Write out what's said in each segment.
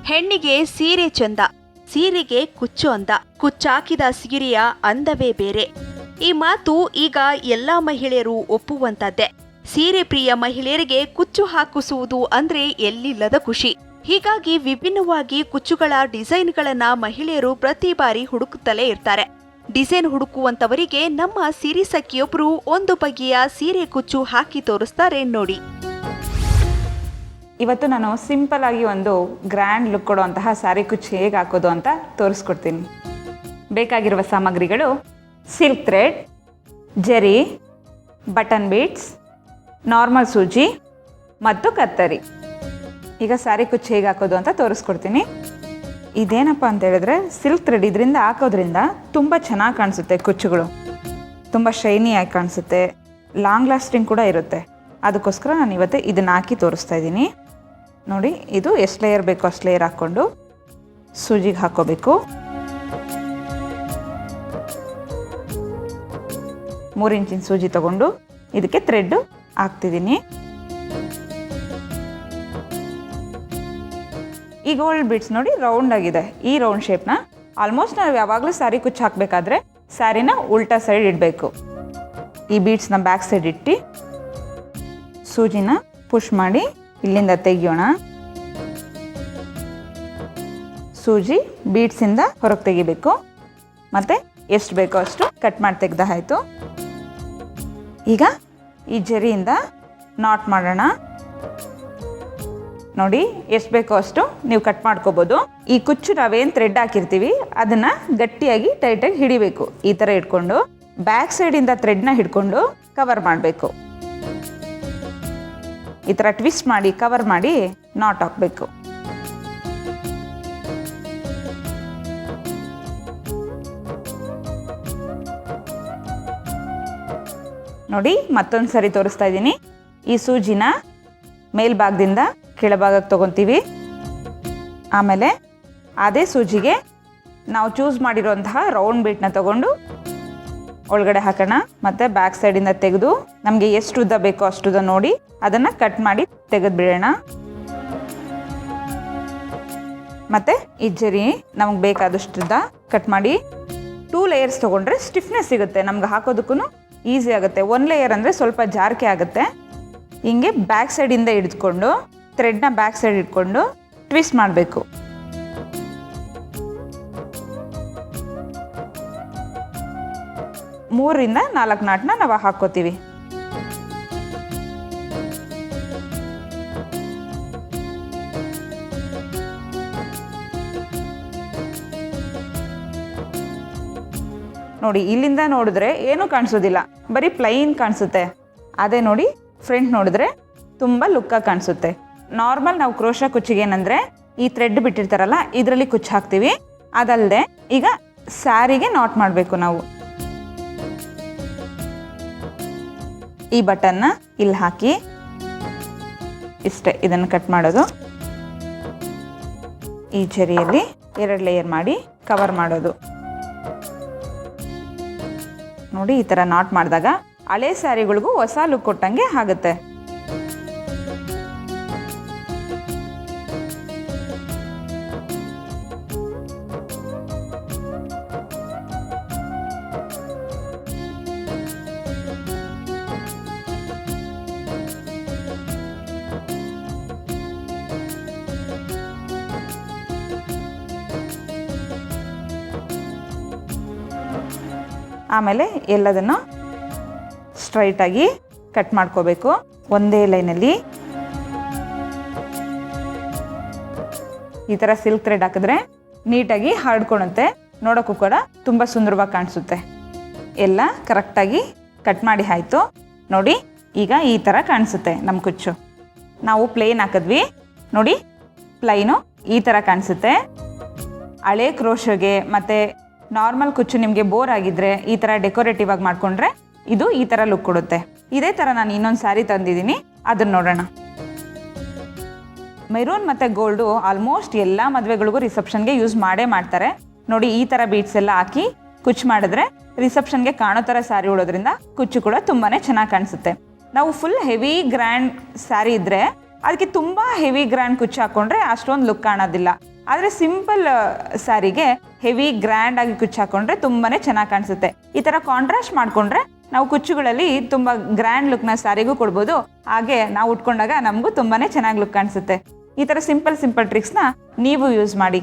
ಹೆಣ್ಣಿಗೆ ಸೀರೆ ಚಂದ, ಸೀರೆಗೆ ಕುಚ್ಚು ಅಂದ, ಕುಚ್ಚಾಕಿದ ಸೀರೆಯ ಅಂದವೇ ಬೇರೆ. ಈ ಮಾತು ಈಗ ಎಲ್ಲಾ ಮಹಿಳೆಯರು ಒಪ್ಪುವಂತದ್ದೇ. ಸೀರೆ ಪ್ರಿಯ ಮಹಿಳೆಯರಿಗೆ ಕುಚ್ಚು ಹಾಕಿಸುವುದು ಅಂದ್ರೆ ಎಲ್ಲಿಲ್ಲದ ಖುಷಿ. ಹೀಗಾಗಿ ವಿಭಿನ್ನವಾಗಿ ಕುಚ್ಚುಗಳ ಡಿಸೈನ್ಗಳನ್ನ ಮಹಿಳೆಯರು ಪ್ರತಿ ಬಾರಿ ಹುಡುಕುತ್ತಲೇ ಇರ್ತಾರೆ. ಡಿಸೈನ್ ಹುಡುಕುವಂತವರಿಗೆ ನಮ್ಮ ಸೀರೆ ಸಖಿಯೊಬ್ರು ಒಂದು ಬಗೆಯ ಸೀರೆ ಕುಚ್ಚು ಹಾಕಿ ತೋರಿಸ್ತಾರೆ ನೋಡಿ. ಇವತ್ತು ನಾನು ಸಿಂಪಲ್ ಆಗಿ ಒಂದು ಗ್ರ್ಯಾಂಡ್ ಲುಕ್ ಕೊಡುವಂತಹ ಸ್ಯಾರಿ ಕುಚ್ಚು ಹೇಗೆ ಹಾಕೋದು ಅಂತ ತೋರಿಸ್ಕೊಡ್ತೀನಿ. ಬೇಕಾಗಿರುವ ಸಾಮಗ್ರಿಗಳು ಸಿಲ್ಕ್ ಥ್ರೆಡ್, ಜರಿ, ಬಟನ್ ಬೀಡ್ಸ್, ನಾರ್ಮಲ್ ಸೂಜಿ ಮತ್ತು ಕತ್ತರಿ. ಈಗ ಸ್ಯಾರಿ ಕುಚ್ಚು ಹೇಗೆ ಹಾಕೋದು ಅಂತ ತೋರಿಸ್ಕೊಡ್ತೀನಿ. ಇದೇನಪ್ಪ ಅಂತ ಹೇಳಿದ್ರೆ ಸಿಲ್ಕ್ ಥ್ರೆಡ್, ಇದರಿಂದ ಹಾಕೋದ್ರಿಂದ ತುಂಬ ಚೆನ್ನಾಗಿ ಕಾಣಿಸುತ್ತೆ. ಕುಚ್ಚುಗಳು ತುಂಬ ಶೈನಿಯಾಗಿ ಕಾಣಿಸುತ್ತೆ, ಲಾಂಗ್ ಲಾಸ್ಟಿಂಗ್ ಕೂಡ ಇರುತ್ತೆ. ಅದಕ್ಕೋಸ್ಕರ ನಾನು ಇವತ್ತು ಇದನ್ನು ಹಾಕಿ ತೋರಿಸ್ತಾ ಇದ್ದೀನಿ ನೋಡಿ. ಇದು ಎಷ್ಟು ಲೇಯರ್ ಬೇಕೋ ಅಷ್ಟು ಲೇಯರ್ ಹಾಕ್ಕೊಂಡು ಸೂಜಿಗೆ ಹಾಕೋಬೇಕು. 3 ಇಂಚಿನ ಸೂಜಿ ತಗೊಂಡು ಇದಕ್ಕೆ ಥ್ರೆಡ್ ಹಾಕ್ತಿದ್ದೀನಿ. ಈ ಗೋಲ್ಡ್ ಬೀಡ್ಸ್ ನೋಡಿ ರೌಂಡ್ ಆಗಿದೆ. ಈ ರೌಂಡ್ ಶೇಪ್ನ ಆಲ್ಮೋಸ್ಟ್ ನಾವು ಯಾವಾಗಲೂ ಸ್ಯಾರಿ ಕುಚ್ಚು ಹಾಕಬೇಕಾದ್ರೆ ಸ್ಯಾರಿನ ಉಲ್ಟಾ ಸೈಡ್ ಇಡಬೇಕು. ಈ ಬೀಡ್ಸ್ನ ಬ್ಯಾಕ್ ಸೈಡ್ ಇಟ್ಟು ಸೂಜಿನ ಪುಷ್ ಮಾಡಿ ಇಲ್ಲಿಂದ ತೆಗಿಯೋಣ. ಸೂಜಿ ಬೀಡ್ಸಿಂದ ಹೊರಗೆ ತೆಗಿಬೇಕು. ಮತ್ತು ಎಷ್ಟು ಬೇಕೋ ಅಷ್ಟು ಕಟ್ ಮಾಡಿ ತೆಗ್ದ ಆಯಿತು. ಈಗ ಈ ಜರಿಯಿಂದ ನಾಟ್ ಮಾಡೋಣ ನೋಡಿ. ಎಷ್ಟು ಬೇಕೋ ಅಷ್ಟು ನೀವು ಕಟ್ ಮಾಡ್ಕೋಬೋದು. ಈ ಕುಚ್ಚು ನಾವೇನು ಥ್ರೆಡ್ ಹಾಕಿರ್ತೀವಿ ಅದನ್ನು ಗಟ್ಟಿಯಾಗಿ ಟೈಟಾಗಿ ಹಿಡಿಬೇಕು. ಈ ಥರ ಇಟ್ಕೊಂಡು ಬ್ಯಾಕ್ ಸೈಡಿಂದ ಥ್ರೆಡ್ನ ಹಿಡ್ಕೊಂಡು ಕವರ್ ಮಾಡಬೇಕು. ಈ ಥರ ಟ್ವಿಸ್ಟ್ ಮಾಡಿ ಕವರ್ ಮಾಡಿ ನಾಟ್ ಹಾಕಬೇಕು. ನೋಡಿ ಮತ್ತೊಂದು ಸರಿ ತೋರಿಸ್ತಾ ಇದ್ದೀನಿ. ಈ ಸೂಜಿನ ಮೇಲ್ಭಾಗದಿಂದ ಕೆಳಭಾಗಕ್ಕೆ ತೊಗೊತೀವಿ. ಆಮೇಲೆ ಅದೇ ಸೂಜಿಗೆ ನಾವು ಚೂಸ್ ಮಾಡಿರೋಂತಹ ರೌಂಡ್ ಬೀಟ್ನ ತಗೊಂಡು ಒಳಗಡೆ ಹಾಕೋಣ. ಮತ್ತು ಬ್ಯಾಕ್ ಸೈಡಿಂದ ತೆಗೆದು ನಮಗೆ ಎಷ್ಟು ಉದ್ದ ಬೇಕೋ ಅಷ್ಟು ಉದ್ದ ನೋಡಿ ಅದನ್ನು ಕಟ್ ಮಾಡಿ ತೆಗೆದು ಬಿಡೋಣ. ಮತ್ತು ಈ ಜರಿ ನಮಗೆ ಬೇಕಾದಷ್ಟು ಉದ್ದ ಕಟ್ ಮಾಡಿ 2 ಲೇಯರ್ಸ್ ತೊಗೊಂಡ್ರೆ ಸ್ಟಿಫ್ನೆಸ್ ಸಿಗುತ್ತೆ, ನಮ್ಗೆ ಹಾಕೋದಕ್ಕೂ ಈಸಿ ಆಗುತ್ತೆ. 1 ಲೇಯರ್ ಅಂದರೆ ಸ್ವಲ್ಪ ಜಾರಿಕೆ ಆಗುತ್ತೆ. ಹಿಂಗೆ ಬ್ಯಾಕ್ ಸೈಡಿಂದ ಹಿಡಿದುಕೊಂಡು ಥ್ರೆಡ್ನ ಬ್ಯಾಕ್ ಸೈಡ್ ಇಟ್ಕೊಂಡು ಟ್ವಿಸ್ಟ್ ಮಾಡಬೇಕು. ಮೂರರಿಂದ 4 ನಾಟ್ನ ನಾವು ಹಾಕ್ಕೋತೀವಿ. ನೋಡಿ ಇಲ್ಲಿಂದ ನೋಡಿದ್ರೆ ಏನೂ ಕಾಣಿಸೋದಿಲ್ಲ, ಬರೀ ಪ್ಲೈನ್ ಕಾಣಿಸುತ್ತೆ. ಅದೇ ನೋಡಿ ಫ್ರಂಟ್ ನೋಡಿದ್ರೆ ತುಂಬ ಲುಕ್ಕಾಗಿ ಕಾಣಿಸುತ್ತೆ. ನಾರ್ಮಲ್ ನಾವು ಕ್ರೋಶಾ ಕುಚ್ಚಿಗೆ ಏನಂದರೆ ಈ ಥ್ರೆಡ್ ಬಿಟ್ಟಿರ್ತಾರಲ್ಲ ಇದರಲ್ಲಿ ಕುಚ್ಚು ಹಾಕ್ತೀವಿ. ಅದಲ್ಲದೆ ಈಗ ಸ್ಯಾರಿಗೆ ನಾಟ್ ಮಾಡಬೇಕು ನಾವು. ಈ ಬಟನ್ನ ಇಲ್ಲಿ ಹಾಕಿ ಇಷ್ಟೇ ಇದನ್ನು ಕಟ್ ಮಾಡೋದು. ಈ ಜರಿಯಲ್ಲಿ 2 ಲೇಯರ್ ಮಾಡಿ ಕವರ್ ಮಾಡೋದು ನೋಡಿ. ಈ ಥರ ನಾಟ್ ಮಾಡಿದಾಗ ಹಳೆ ಸ್ಯಾರಿಗಳಿಗೂ ಹೊಸ ಲುಕ್ ಕೊಟ್ಟಂಗೆ ಆಗುತ್ತೆ. ಆಮೇಲೆ ಎಲ್ಲದನ್ನು ಸ್ಟ್ರೈಟಾಗಿ ಕಟ್ ಮಾಡ್ಕೋಬೇಕು. ಒಂದೇ ಲೈನಲ್ಲಿ ಈ ಥರ ಸಿಲ್ಕ್ ಥ್ರೆಡ್ ಹಾಕಿದ್ರೆ ನೀಟಾಗಿ ಹರಡ್ಕೊಳುತ್ತೆ, ನೋಡೋಕ್ಕೂ ಕೂಡ ತುಂಬ ಸುಂದರವಾಗಿ ಕಾಣಿಸುತ್ತೆ. ಎಲ್ಲ ಕರೆಕ್ಟಾಗಿ ಕಟ್ ಮಾಡಿ ಆಯಿತು ನೋಡಿ. ಈಗ ಈ ಥರ ಕಾಣಿಸುತ್ತೆ ನಮ್ಮ ಕುಚ್ಚು. ನಾವು ಪ್ಲೇನ್ ಹಾಕಿದ್ವಿ ನೋಡಿ, ಪ್ಲೈನು ಈ ಥರ ಕಾಣಿಸುತ್ತೆ. ಹಳೆ ಕ್ರೋಶಗೆ ಮತ್ತು ನಾರ್ಮಲ್ ಕುಚ್ಚು ನಿಮಗೆ ಬೋರ್ ಆಗಿದ್ರೆ ಈ ಥರ ಡೆಕೋರೇಟಿವ್ ಆಗಿ ಮಾಡಿಕೊಂಡ್ರೆ ಇದು ಈ ಥರ ಲುಕ್ ಕೊಡುತ್ತೆ. ಇದೇ ಥರ ನಾನು ಇನ್ನೊಂದು ಸ್ಯಾರಿ ತಂದಿದ್ದೀನಿ, ಅದನ್ನು ನೋಡೋಣ. ಮೆರೂನ್ ಮತ್ತು ಗೋಲ್ಡು ಆಲ್ಮೋಸ್ಟ್ ಎಲ್ಲ ಮದುವೆಗಳಿಗೂ ರಿಸೆಪ್ಷನ್ಗೆ ಯೂಸ್ ಮಾಡ್ತಾರೆ ನೋಡಿ. ಈ ಥರ ಬೀಡ್ಸ್ ಎಲ್ಲ ಹಾಕಿ ಕುಚ್ಚು ಮಾಡಿದ್ರೆ ರಿಸೆಪ್ಷನ್ಗೆ ಕಾಣೋ ಥರ ಸ್ಯಾರಿ ಉಡೋದ್ರಿಂದ ಕುಚ್ಚು ಕೂಡ ತುಂಬಾ ಚೆನ್ನಾಗಿ ಕಾಣಿಸುತ್ತೆ. ನಾವು ಫುಲ್ ಹೆವಿ ಗ್ರ್ಯಾಂಡ್ ಸ್ಯಾರಿ ಇದ್ದರೆ ಅದಕ್ಕೆ ತುಂಬ ಹೆವಿ ಗ್ರ್ಯಾಂಡ್ ಕುಚ್ಚು ಹಾಕ್ಕೊಂಡ್ರೆ ಅಷ್ಟೊಂದು ಲುಕ್ ಕಾಣೋದಿಲ್ಲ. ಆದರೆ ಸಿಂಪಲ್ ಸ್ಯಾರಿಗೆ ಹೆವಿ ಗ್ರ್ಯಾಂಡ್ ಆಗಿ ಕುಚ್ಚು ಹಾಕೊಂಡ್ರೆ ತುಂಬಾ ಚೆನ್ನಾಗಿ ಕಾಣಿಸುತ್ತೆ. ಈ ಥರ ಕಾಂಟ್ರಾಸ್ಟ್ ಮಾಡಿಕೊಂಡ್ರೆ ನಾವು ಕುಚ್ಚುಗಳಲ್ಲಿ ತುಂಬ ಗ್ರ್ಯಾಂಡ್ ಲುಕ್ನ ಸ್ಯಾರಿಗೂ ಕೊಡ್ಬೋದು, ಹಾಗೆ ನಾವು ಉಟ್ಕೊಂಡಾಗ ನಮಗೂ ತುಂಬಾ ಚೆನ್ನಾಗಿ ಲುಕ್ ಕಾಣಿಸುತ್ತೆ. ಈ ಥರ ಸಿಂಪಲ್ ಟ್ರಿಕ್ಸ್ನ ನೀವು ಯೂಸ್ ಮಾಡಿ.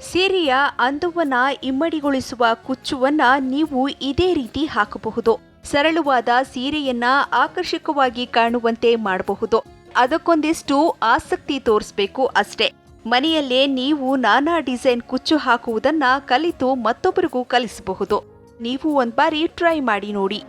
ಸೀರೆಯ ಅಂದವನ್ನ ಇಮ್ಮಡಿಗೊಳಿಸುವ ಕುಚ್ಚುವನ್ನ ನೀವು ಇದೇ ರೀತಿ ಹಾಕಬಹುದು. ಸರಳವಾದ ಸೀರೆಯನ್ನ ಆಕರ್ಷಕವಾಗಿ ಕಾಣುವಂತೆ ಮಾಡಬಹುದು. ಅದಕ್ಕೊಂದಿಷ್ಟು ಆಸಕ್ತಿ ತೋರಿಸ್ಬೇಕು ಅಷ್ಟೇ. ಮನೆಯಲ್ಲೇ ನೀವು ನಾನಾ ಡಿಸೈನ್ ಕುಚ್ಚು ಹಾಕುವುದನ್ನ ಕಲಿತು ಮತ್ತೊಬ್ಬರಿಗೂ ಕಲಿಸಬಹುದು. ನೀವು ಒಂದ್ಬಾರಿ ಟ್ರೈ ಮಾಡಿ ನೋಡಿ.